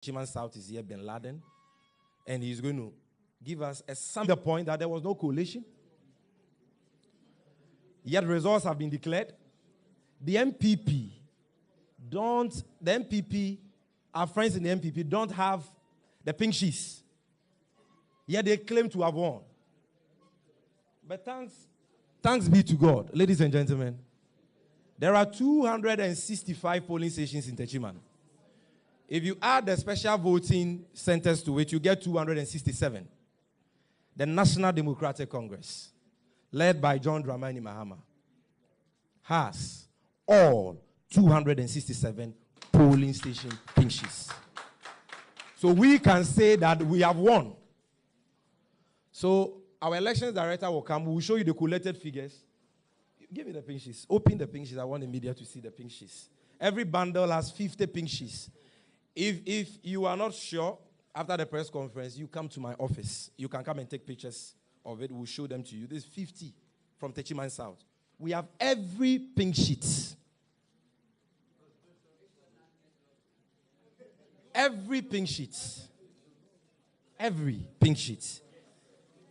Techiman South is here, Bin Laden, and he's going to give us a sample point that there was no coalition. Yet results have been declared. The MPP, our friends in the MPP don't have the pink sheets. Yet they claim to have won. But thanks be to God, ladies and gentlemen. There are 265 polling stations in Techiman. If you add the special voting centers to it, you get 267. The National Democratic Congress, led by John Dramani Mahama, has all 267 polling station pink sheets. So we can say that we have won. So our elections director will come. We will show you the collected figures. Give me the pink sheets. Open the pink sheets. I want the media to see the pink sheets. Every bundle has 50 pink sheets. If you are not sure, after the press conference, you come to my office. You can come and take pictures of it. We'll show them to you. There's 50 from Techiman South. We have every pink sheet. Every pink sheet. Every pink sheet.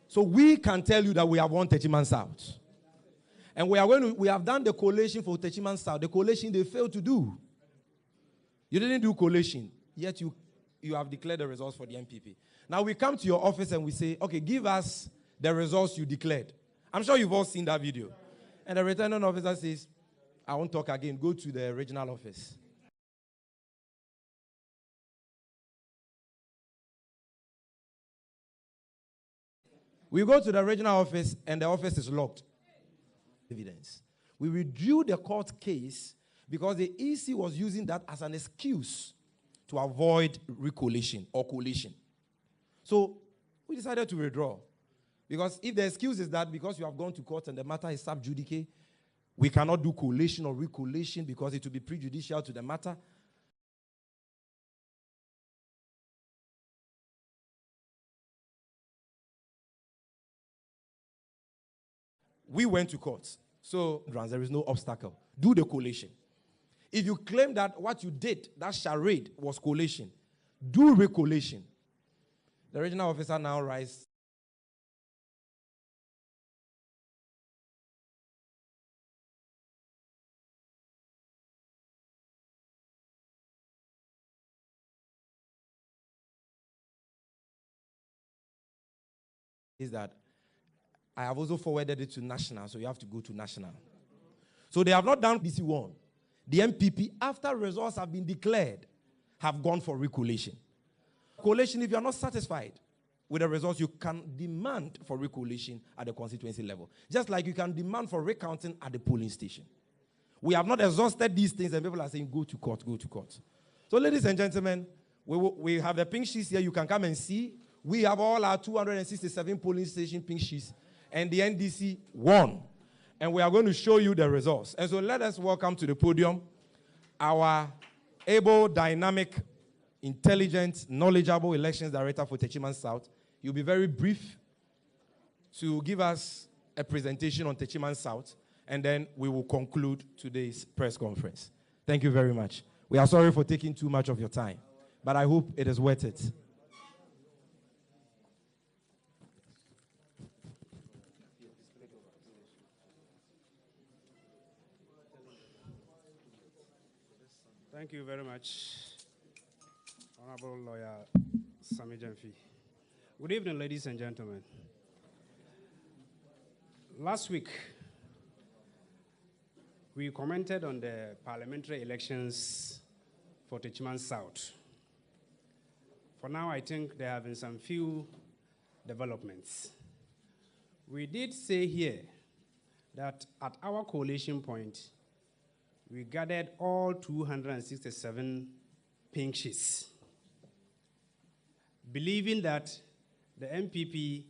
So we can tell you that we have won Techiman South. And we have done the collation for Techiman South. The collation they failed to do. You didn't do collation, yet you have declared the results for the MPP. Now we come to your office and we say, okay, give us the results you declared. I'm sure you've all seen that video. And the returning officer says, I won't talk again. Go to the regional office. We go to the regional office and the office is locked. Evidence. We withdrew the court case because the EC was using that as an excuse to avoid recollation or collation. So we decided to withdraw. Because if the excuse is that because you have gone to court and the matter is sub judice, we cannot do collation or recollation because it will be prejudicial to the matter. We went to court. So there is no obstacle. Do the collation. If you claim that what you did, that charade, was collation, do recollation. The regional officer now writes. Is that I have also forwarded it to national, so you have to go to national. So they have not done DC1. The MPP, after results have been declared, have gone for recollation. Collation, if you are not satisfied with the results, you can demand for recollation at the constituency level. Just like you can demand for recounting at the polling station. We have not exhausted these things and people are saying, go to court, go to court. So ladies and gentlemen, we have the pink sheets here. You can come and see. We have all our 267 polling station pink sheets and the NDC won. And we are going to show you the results. And so let us welcome to the podium our able, dynamic, intelligent, knowledgeable elections director for Techiman South. He'll be very brief to give us a presentation on Techiman South, and then we will conclude today's press conference. Thank you very much. We are sorry for taking too much of your time, but I hope it is worth it. Thank you very much, Honorable Lawyer Sami Jamfi. Good evening, ladies and gentlemen. Last week, we commented on the parliamentary elections for Techiman South. For now, I think there have been some few developments. We did say here that at our coalition point, we gathered all 267 pink sheets, believing that the MPP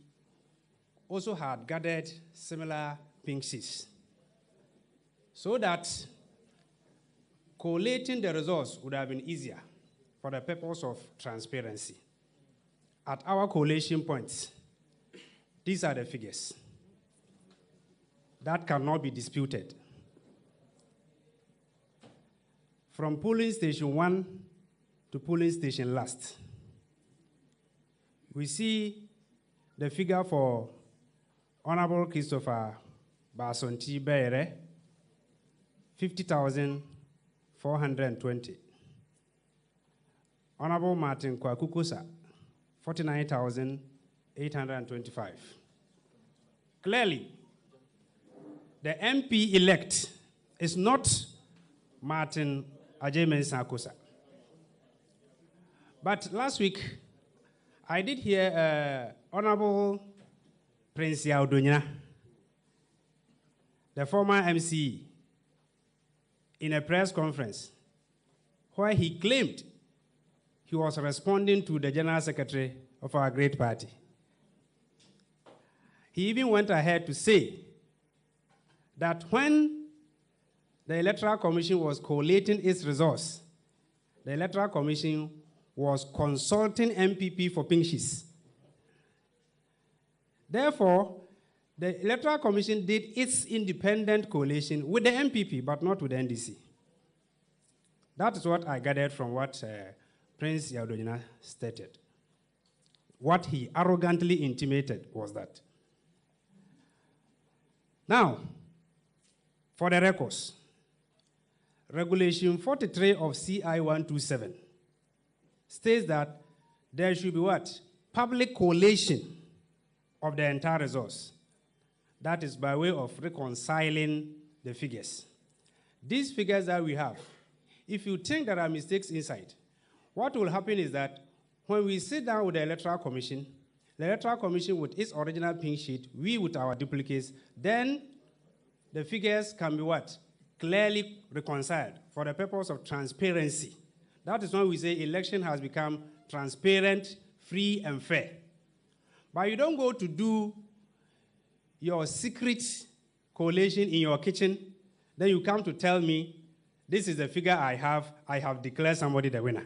also had gathered similar pink sheets, so that collating the results would have been easier for the purpose of transparency. At our collation points, these are the figures. That cannot be disputed. From polling station 1 to polling station last. We see the figure for Honorable Christopher Basonti Bere, 50,420. Honorable Martin Kwakukusa, 49,825. Clearly, the MP-elect is not Martin Ajemen Sakusa. But last week, I did hear Honorable Prince Yaudunya, the former MC, in a press conference where he claimed he was responding to the General Secretary of our great party. He even went ahead to say that when the Electoral Commission was collating its resource, the Electoral Commission was consulting MPP for pink sheets. Therefore, the Electoral Commission did its independent collation with the MPP, but not with the NDC. That is what I gathered from what Prince Yaudonyina stated. What he arrogantly intimated was that. Now, for the records, Regulation 43 of CI 127 states that there should be what? Public collation of the entire resource. That is by way of reconciling the figures. These figures that we have, if you think there are mistakes inside, what will happen is that when we sit down with the Electoral Commission with its original pink sheet, we with our duplicates, then the figures can be what? Clearly reconciled for the purpose of transparency. That is when we say election has become transparent, free, and fair. But you don't go to do your secret collation in your kitchen, then you come to tell me, this is the figure I have declared somebody the winner.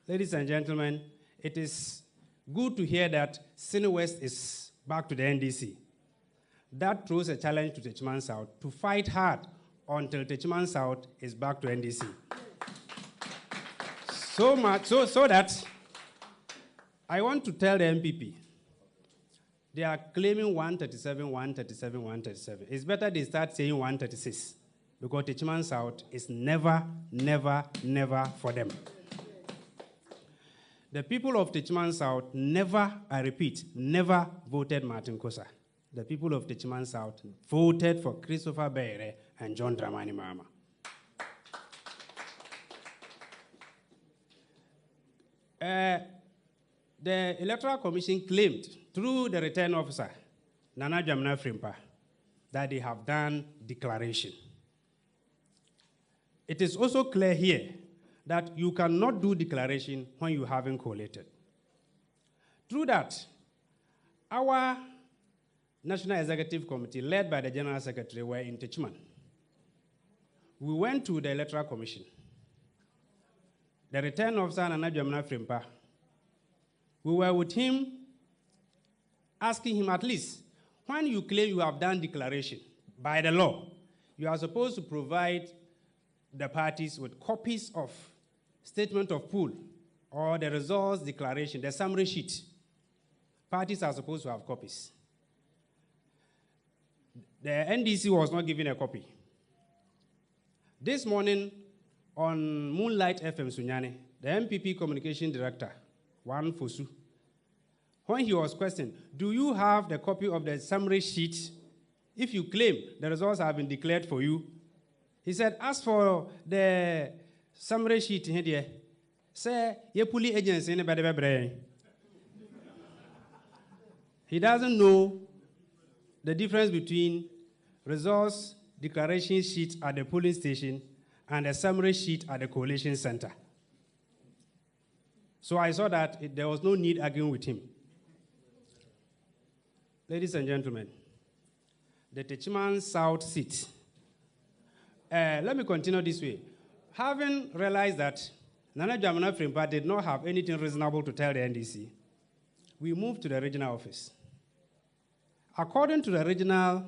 Ladies and gentlemen, it is good to hear that Sine West is back to the NDC. That throws a challenge to Techiman South to fight hard until Techiman South is back to NDC. So that I want to tell the MPP, they are claiming 137, 137, 137. It's better they start saying 136 because Techiman South is never, never, never for them. The people of Techiman South never, I repeat, never voted Martin Kosa. The people of Techiman South voted for Christopher Bere and John Dramani Mahama. The Electoral Commission claimed through the return officer, Nana Jamna Frimpa, that they have done declaration. It is also clear here that you cannot do declaration when you haven't collated. Through that, our National Executive Committee, led by the General Secretary, were in Techiman. We went to the Electoral Commission. The return officer, Nana Jamna Frimpa, we were with him, asking him at least, when you claim you have done declaration, by the law, you are supposed to provide the parties with copies of statement of pool or the results declaration, the summary sheet. Parties are supposed to have copies. The NDC was not given a copy. This morning on Moonlight FM Sunyani, the MPP Communication Director, Wan Fosu, when he was questioned, do you have the copy of the summary sheet if you claim the results have been declared for you? He said, as for the summary sheet here, say, ye puli agency in the He doesn't know the difference between results declaration sheet at the polling station and the summary sheet at the collation center. So I saw that there was no need arguing with him. Ladies and gentlemen, the Techiman South seat. Let me continue this way. Having realized that Nana Jamna Frimpa did not have anything reasonable to tell the NDC, we moved to the regional office. According to the regional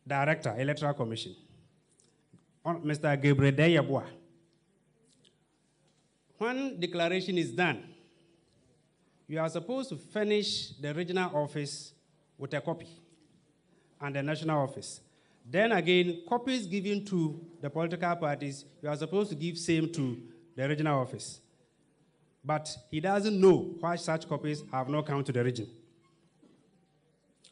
director, Electoral Commission, Mr. Gabriel Deyabwa, when declaration is done, you are supposed to furnish the regional office with a copy and the national office. Then again, copies given to the political parties, you are supposed to give same to the regional office. But he doesn't know why such copies have not come to the region.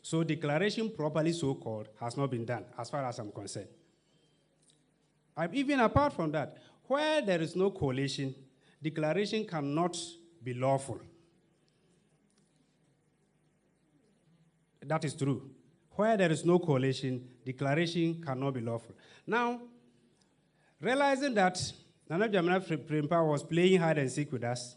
So declaration properly so-called has not been done, as far as I'm concerned. Even apart from that, where there is no coalition, declaration cannot be lawful. That is true. Where there is no coalition, declaration cannot be lawful. Now, realizing that Nana Jamina Frimpa was playing hide and seek with us,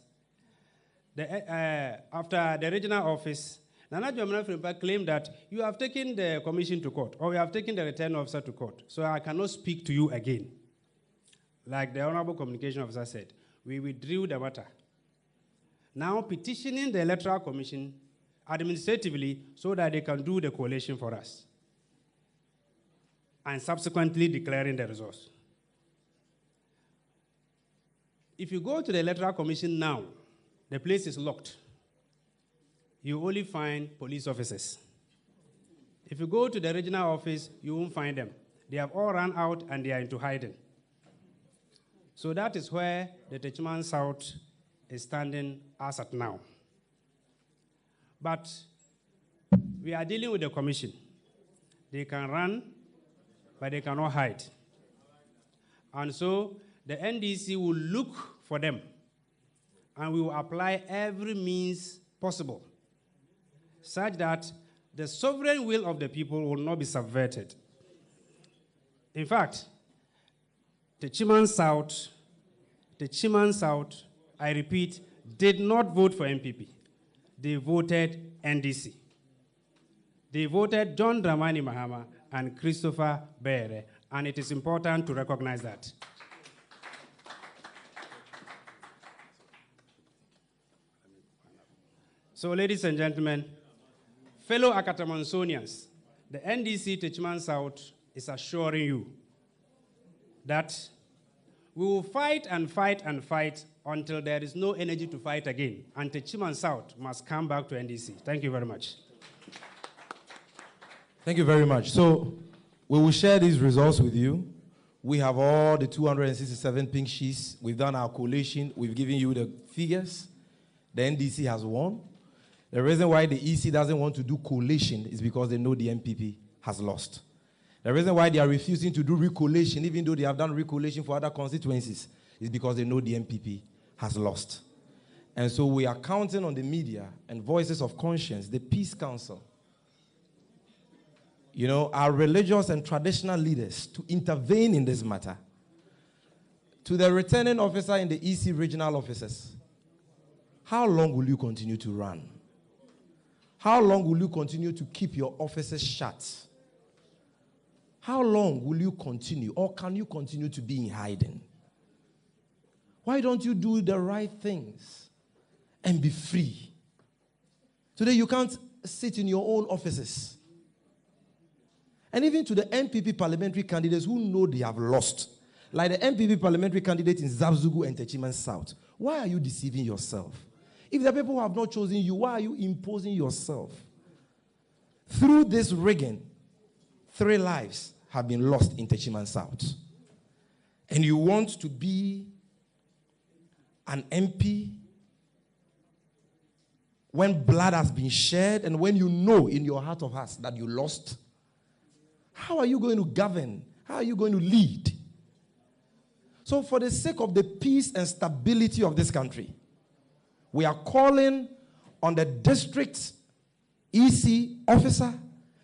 after the regional office, Nana Jamina Frimpa claimed that you have taken the commission to court, or you have taken the return officer to court, so I cannot speak to you again. Like the Honorable Communication Officer said, we withdrew the matter. Now petitioning the Electoral Commission administratively so that they can do the coalition for us, and subsequently declaring the results. If you go to the Electoral Commission now, the place is locked. You only find police officers. If you go to the regional office, you won't find them. They have all run out and they are into hiding. So that is where the Techiman South is standing as at now. But we are dealing with the commission. They can run, but they cannot hide. And so the NDC will look for them, and we will apply every means possible such that the sovereign will of the people will not be subverted. In fact, Techiman South, I repeat, did not vote for MPP. They voted NDC. They voted John Dramani Mahama and Christopher Bere, and it is important to recognize that. So, ladies and gentlemen, fellow Akatamansonians, the NDC Techiman South is assuring you that we will fight and fight and fight until there is no energy to fight again, and Techiman South must come back to NDC. Thank you very much. Thank you very much. So we will share these results with you. We have all the 267 pink sheets. We've done our collation. We've given you the figures. The NDC has won. The reason why the EC doesn't want to do collation is because they know the MPP has lost. The reason why they are refusing to do recollation, even though they have done recollation for other constituencies, is because they know the MPP has lost. And so we are counting on the media and Voices of Conscience, the Peace Council, our religious and traditional leaders to intervene in this matter. To the returning officer in the EC regional offices, how long will you continue to run? How long will you continue to keep your offices shut? How long will you continue, or can you continue to be in hiding? Why don't you do the right things and be free? Today you can't sit in your own offices. And even to the MPP parliamentary candidates who know they have lost, like the MPP parliamentary candidate in Zabzugu and Techiman South, why are you deceiving yourself? If the people who have not chosen you, why are you imposing yourself? Through this rigging, 3 lives have been lost in Techiman South. And you want to be an MP when blood has been shed and when you know in your heart of hearts that you lost? How are you going to govern? How are you going to lead? So for the sake of the peace and stability of this country, we are calling on the district EC officer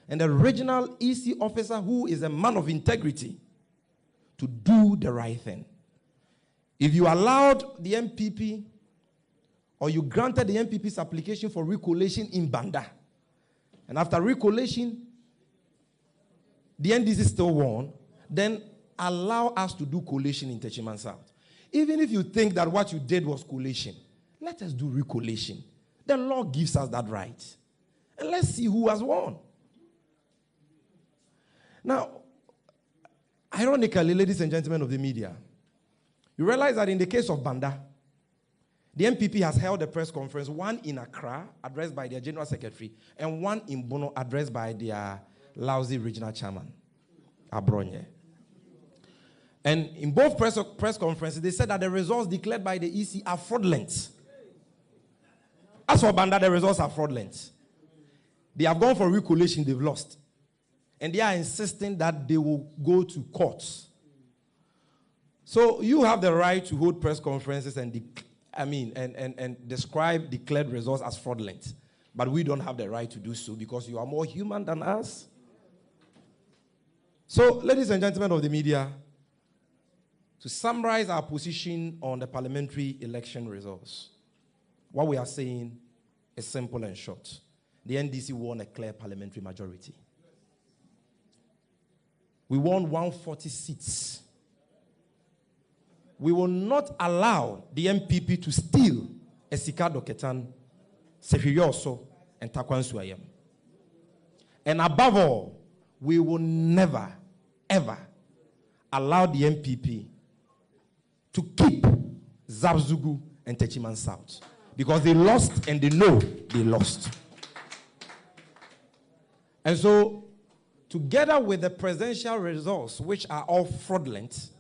and the regional EC officer who is a man of integrity to do the right thing. If you allowed the MPP or you granted the MPP's application for recollation in Banda, and after recollation, the NDC still won, then allow us to do collation in Techiman South. Even if you think that what you did was collation, let us do recollation. The law gives us that right. And let's see who has won. Now, ironically, ladies and gentlemen of the media, you realize that in the case of Banda, The MPP has held a press conference, one in Accra, addressed by their General Secretary, and one in Bono, addressed by their lousy regional chairman, Abronye. And in both press conferences, they said that the results declared by the EC are fraudulent. As for Banda, the results are fraudulent. They have gone for recollation, they've lost. And they are insisting that they will go to courts. So you have the right to hold press conferences and describe declared results as fraudulent. But we don't have the right to do so because you are more human than us. So, ladies and gentlemen of the media, to summarize our position on the parliamentary election results, what we are saying is simple and short. The NDC won a clear parliamentary majority. We won 140 seats. We will not allow the MPP to steal Esika Doketan, Sefiyoso, and Takwan Suayem. And above all, we will never, ever allow the MPP to keep Zabzugu and Techiman South. Because they lost and they know they lost. And so, together with the presidential results, which are all fraudulent,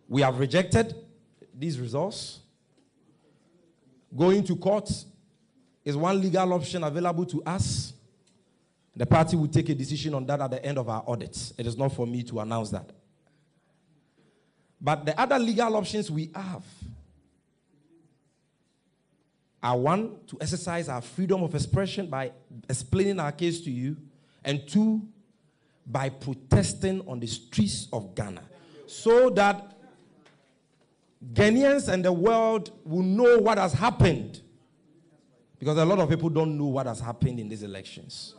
we have rejected these results. Going to court is one legal option available to us. The party will take a decision on that at the end of our audit. It is not for me to announce that. But the other legal options we have are, one, to exercise our freedom of expression by explaining our case to you, and two, by protesting on the streets of Ghana, so that Ghanaians and the world will know what has happened. Because a lot of people don't know what has happened in these elections.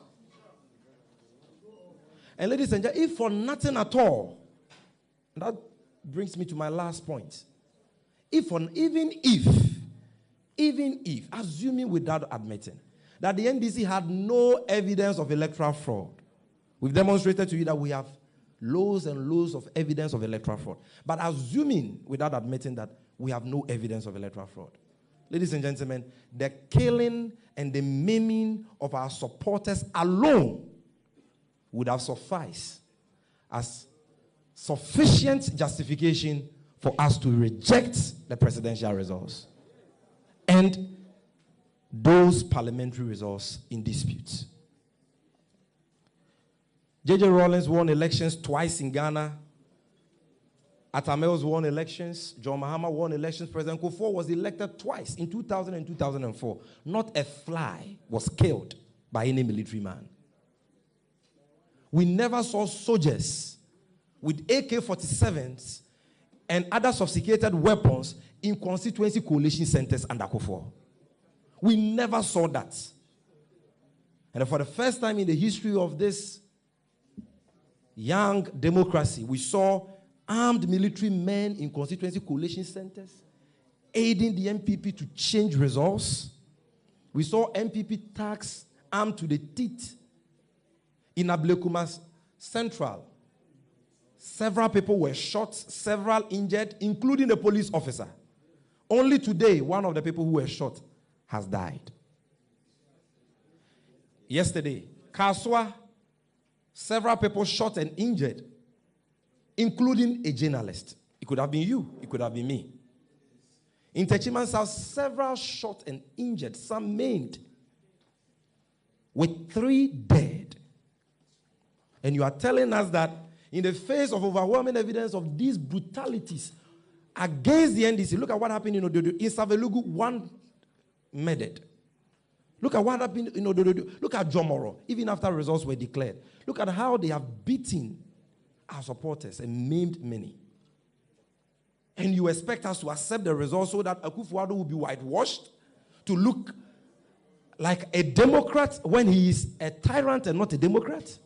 And ladies and gentlemen, if for nothing at all, that brings me to my last point. Even if, assuming without admitting, that the NDC had no evidence of electoral fraud, we've demonstrated to you that we have loads and loads of evidence of electoral fraud. But assuming, without admitting, that we have no evidence of electoral fraud, ladies and gentlemen, the killing and the maiming of our supporters alone would have sufficed as sufficient justification for us to reject the presidential results and those parliamentary results in dispute. J.J. Rawlings won elections twice in Ghana. Atamels won elections. John Mahama won elections. President Kufuor was elected twice, in 2000 and 2004. Not a fly was killed by any military man. We never saw soldiers with AK-47s and other sophisticated weapons in constituency coalition centers under Kufuor. We never saw that. And for the first time in the history of this young democracy, we saw armed military men in constituency coalition centers aiding the MPP to change results. We saw MPP thugs armed to the teeth in Ablekumas Central. Several people were shot, several injured, including a police officer. Only today, one of the people who were shot has died. Yesterday, Kaswa, several people shot and injured, including a journalist. It could have been you, it could have been me. In Techiman South, several shot and injured, some maimed, with 3 dead. And you are telling us that in the face of overwhelming evidence of these brutalities against the NDC, look at what happened in Ododo. In Savelugu, 1 murdered. Look at what happened in Ododo. Look at Jomoro, even after results were declared. Look at how they have beaten our supporters and maimed many. And you expect us to accept the results so that Akufo-Addo will be whitewashed to look like a Democrat when he is a tyrant and not a Democrat?